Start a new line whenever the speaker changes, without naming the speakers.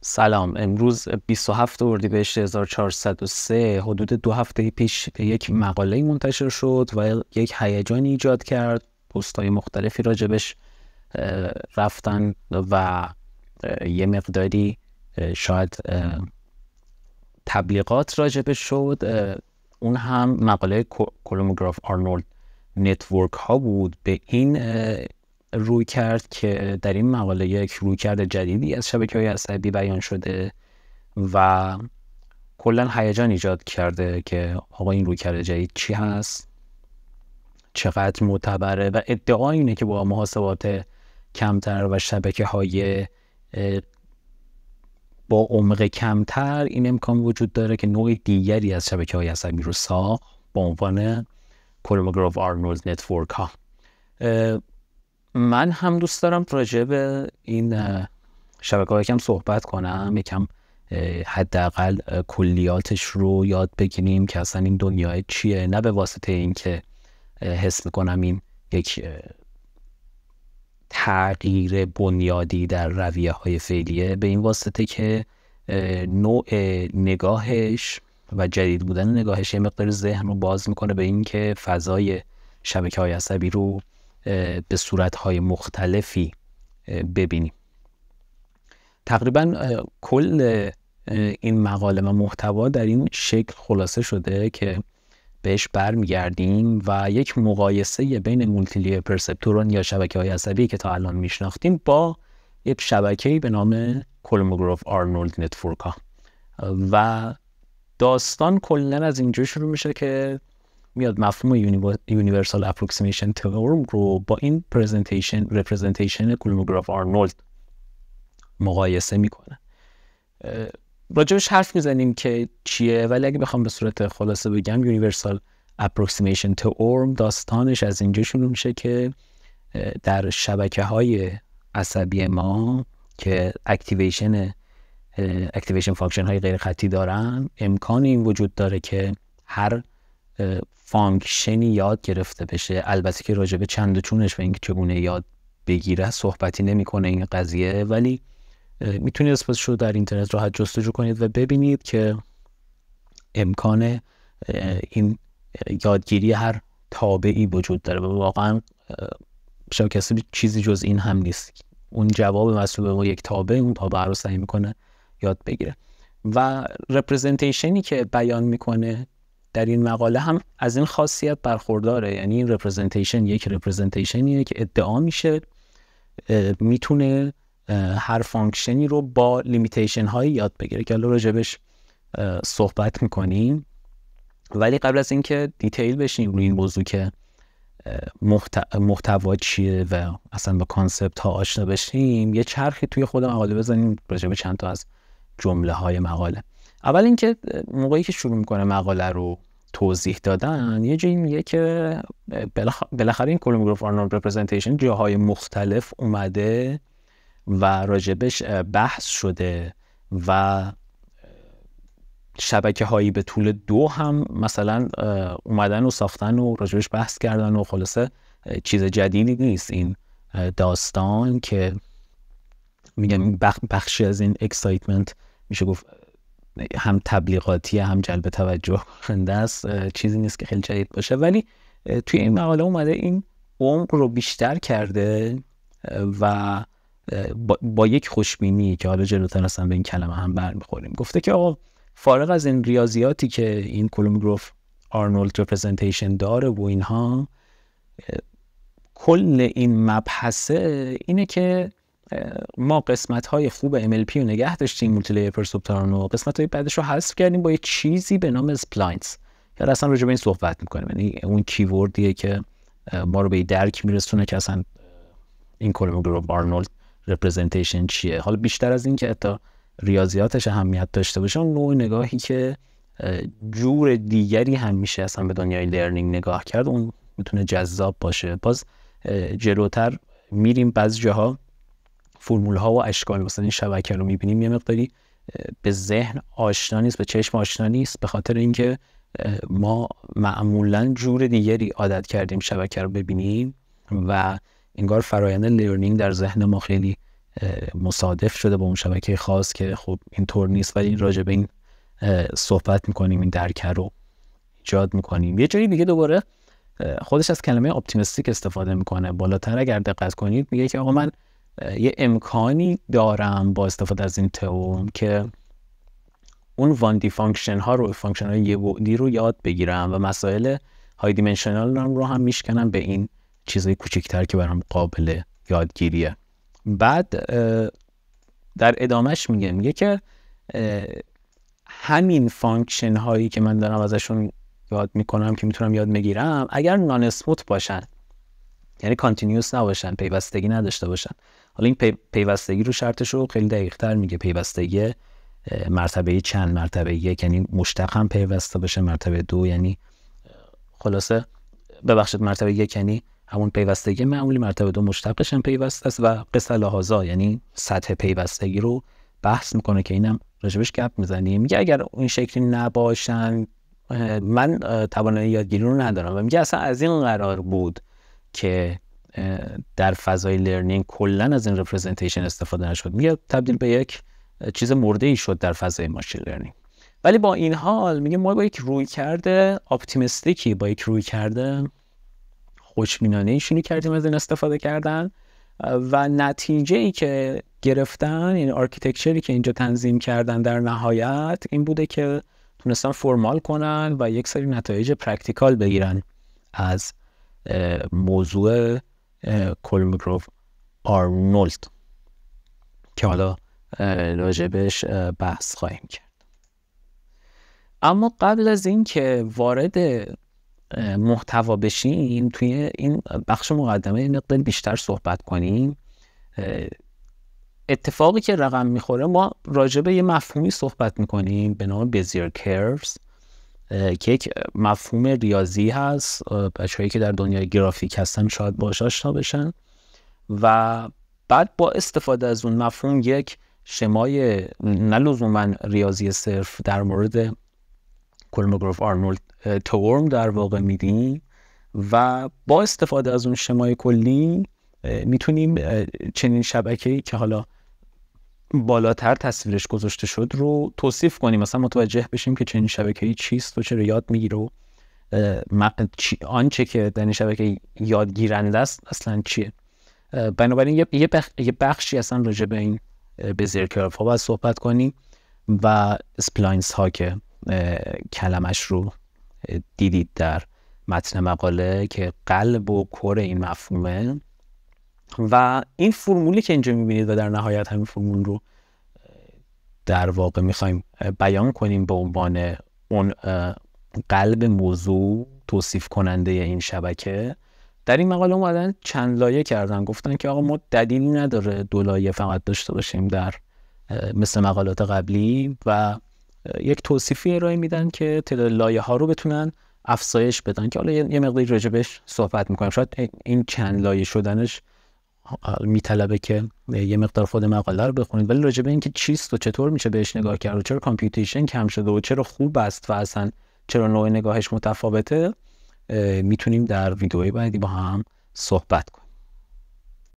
سلام. امروز 27 اردیبهشت 1403 حدود 2 هفته پیش یک مقاله منتشر شد و یک هیجانی ایجاد کرد. پست‌های مختلفی راجبش رفتن و یه مقداری شاید تبلیغات راجبش شد. اون هم مقاله کولوموگراف آرنولد نتورک ها بود. به این روی کرد که در این مقاله یک رویکرد جدیدی از شبکه‌های عصبی بیان شده و کلا هیجان ایجاد کرده که آقا این رویکرد جدید چی هست، چقدر معتبره، و ادعا اینه که با محاسبات کمتر و شبکه‌های با عمق کمتر این امکان وجود داره که نوع دیگری از شبکه‌های عصبی رو ساخت با عنوان کولوموگراف آرنولد نتورک ها. من هم دوست دارم راجع به این شبکه‌ها یکم صحبت کنم، یکم حداقل کلیاتش رو یاد بگیریم که اصلا این دنیای چیه، نه به واسطه این که حس میکنم این یک تغییر بنیادی در رویه‌های فعلیه، به این واسطه که نوع نگاهش و جدید بودن نگاهش یه مقدار ذهن رو باز میکنه به این که فضای شبکه‌های عصبی رو به صورت‌های مختلفی ببینیم. تقریبا کل این مقاله و محتوا در این شکل خلاصه شده که بهش برمیگردیم و یک مقایسه بین مولتی لییر پرسپتورون یا شبکه‌های عصبی که تا الان میشناختیم با یک شبکه‌ای به نام کولوموگراف آرنولد نتورک ها، و داستان کلا از اینجا شروع میشه که میاد مفهوم یونیورسال اپروکسیمیشن تئورم رو با این رپرزنتیشن کولوموگراف آرنولد مقایسه میکنه. راجبش حرف میزنیم که چیه، ولی اگه بخوام به صورت خلاصه بگم یونیورسال اپروکسیمیشن تئورم داستانش از اینجا شروع میشه که در شبکه‌های عصبی ما که اکتیویشن فانکشن های غیر خطی دارن، امکان این وجود داره که هر فانکشنی یاد گرفته بشه. البته که راجبه چند و چونش و اینکه چگونه یاد بگیره صحبتی نمیکنه این قضیه، ولی میتونید اسمش رو در اینترنت راحت جستجو کنید و ببینید که امکان این یادگیری هر تابعی وجود داره و واقعا شبکه عصبی چیزی جز این هم نیست. اون جواب مسئول به یک تابع، اون تابع رو سعی میکنه یاد بگیره و رپرزنتیشنی که بیان میکنه در این مقاله هم از این خاصیت برخورداره. یعنی این رپرزنتیشن یک رپرزنتیشنیه که ادعا میشه میتونه هر فانکشنی رو با لیمیتیشن هایی یاد بگیره که الان راجبش صحبت میکنیم. ولی قبل از اینکه دیتیل بشیم روی این موضوع که محتوا چیه و اصلا با کانسپت ها آشنا بشیم، یه چرخی توی خود مقاله بزنیم راجب چند تا از جمله های مقاله. اول اینکه موقعی که شروع میکنه مقاله رو توضیح دادن، یه جایی میگه که بالاخره این کولوموگراف آرنولد رپرزنتیشن جاهای مختلف اومده و راجبش بحث شده و شبکه هایی به طول دو هم مثلا اومدن و ساختن و راجبش بحث کردن و خلاصه چیز جدیدی نیست این داستان که میگم بخشی از این اکسایتمنت میشه گفت هم تبلیغاتی هم جلب توجه کننده است، چیزی نیست که خیلی جدید باشه. ولی توی این مقاله اومده این عمق رو بیشتر کرده و با یک خوشبینی که حالا جلوتر اصلا به این کلمه هم برمیخوریم، گفته که آقا فارغ از این ریاضیاتی که این کولوموگراف آرنولد رپرزنتیشن داره و اینها، کل این مبحثه اینه که ما قسمت‌های خوب MLP رو نگه داشتیم، مولتی لییر پرسپتورون، و قسمت‌های بعدش رو حذف کردیم با یه چیزی به نام اسپلاینز که اصلا راجع به این صحبت می‌کنیم. یعنی اون کیوردیه که ما رو به درک میرسونه که اصلا این کولوموگراف آرنولد رپرزنتیشن چیه. حالا بیشتر از این که حتی ریاضیاتش اهمیت داشته باشه، اون نوع نگاهی که جور دیگری هم میشه اصلا به دنیای لرنینگ نگاه کرد، اون میتونه جذاب باشه. باز جلوتر میریم بعضی جاها فرمول ها و اشکال مثلا این شبکه رو میبینیم یه مقداری به ذهن آشنا نیست، به چشم آشنا نیست، به خاطر اینکه ما معمولا جور دیگری عادت کردیم شبکه رو ببینیم و انگار فرایند لرنینگ در ذهن ما خیلی مصادف شده با اون شبکه خاص که خب اینطور نیست، ولی راجع به این صحبت میکنیم، این درک رو ایجاد میکنیم. یه جایی دیگه دوباره خودش از کلمه اپتیمیستیک استفاده میکنه. بالاتر اگر دقت کنید میگه که آقا من یه امکانی دارم با استفاده از این تئورم که اون واندی فانکشن ها رو، فانکشن های یه بعدی رو یاد بگیرم و مسائل های دیمنشنال رو هم میشکنم به این چیزای کوچیک‌تر که برام قابل یادگیریه. بعد در ادامهش میگه که همین فانکشن هایی که من دارم ازشون یاد میکنم که میتونم یاد بگیرم، اگر نان اسموت باشن، یعنی کانتینیوس نباشن، پیوستگی نداشته باشن. حالا این پیوستگی رو شرطش رو خیلی دقیق تر میگه. پیوستگی مرتبه چند، مرتبه یک یعنی مشتق هم پیوسته باشه، مرتبه دو یعنی خلاصه ببخشید مرتبه یک یعنی همون پیوستگی معمولی، مرتبه دو مشتقش هم پیوسته است و قصه لحاظا یعنی سطح پیوستگی رو بحث میکنه که اینم راجبش گپ میزنیم. میگه اگر این شکلی نباشن من توانایی یادگیری رو ندارم. و میگه اصلا از این قرار بود که در فضای لرنینگ کلا از این رپرزنتیشن استفاده نشد. میگه تبدیل به یک چیز مرده ای شد در فضای ماشین لرنینگ. ولی با این حال میگه ما با یک روی کرده اپتیمیستیکی، با یک روی کرده خوشبینانه شروع کردیم از این استفاده کردن و نتیجه ای که گرفتن، یعنی آرکیتکچری که اینجا تنظیم کردن در نهایت این بوده که تونستن فرمال کنن و یک سری نتایج پرکتیکال بگیرن از موضوع کولموگروف آرنولد که حالا راجبش بحث خواهیم کرد. اما قبل از این که وارد محتوا بشیم، توی این بخش مقدمه این مقدار بیشتر صحبت کنیم. اتفاقی که رقم میخوره، ما راجبه یه مفهومی صحبت میکنیم به نام بیزیر کرفز که یک مفهوم ریاضی هست. بچه‌هایی که در دنیای گرافیک هستن شاید باهاش آشنا بشن و بعد با استفاده از اون مفهوم یک شمای نه لزوما ریاضی صرف در مورد کولموگروف آرنولد تئورم در واقع میدیم و با استفاده از اون شمای کلی میتونیم چنین شبکه‌ای که حالا بالاتر تصویرش گذاشته شد رو توصیف کنیم، مثلا متوجه بشیم که چنین شبکه‌ای چیست و چرا یاد میگیره و آنچه که در این شبکه یادگیرنده است اصلا چیه. بنابراین یه بخشی اصلا راجع به این بیزیر کرف ها باید صحبت کنیم و اسپلاینز ها که کلمش رو دیدید در متن مقاله که قلب و کور این مفهومه و این فرمولی که اینجا میبینید و در نهایت همین فرمول رو در واقع میخوایم بیان کنیم به عنوان اون قلب موضوع توصیف کننده این شبکه. در این مقاله اومدن چند لایه کردن، گفتن که آقا ما دلیلی نداره دو لایه فقط داشته باشیم در مثل مقالات قبلی و یک توصیفی ارائه میدن که تعداد لایه ها رو بتونن افزایش بدن که حالا یه مقداری راجبش صحبت میکنیم. شاید این چند لایه شدنش میطلبه که یه مقدار خود مقاله رو بخونید، ولی راجب این که چیست و چطور میشه بهش نگاه کرد و چرا کامپیوتیشن کم شده و چرا خوب است و اصلا چرا نوع نگاهش متفاوته میتونیم در ویدیوهای بعدی با هم صحبت کنیم.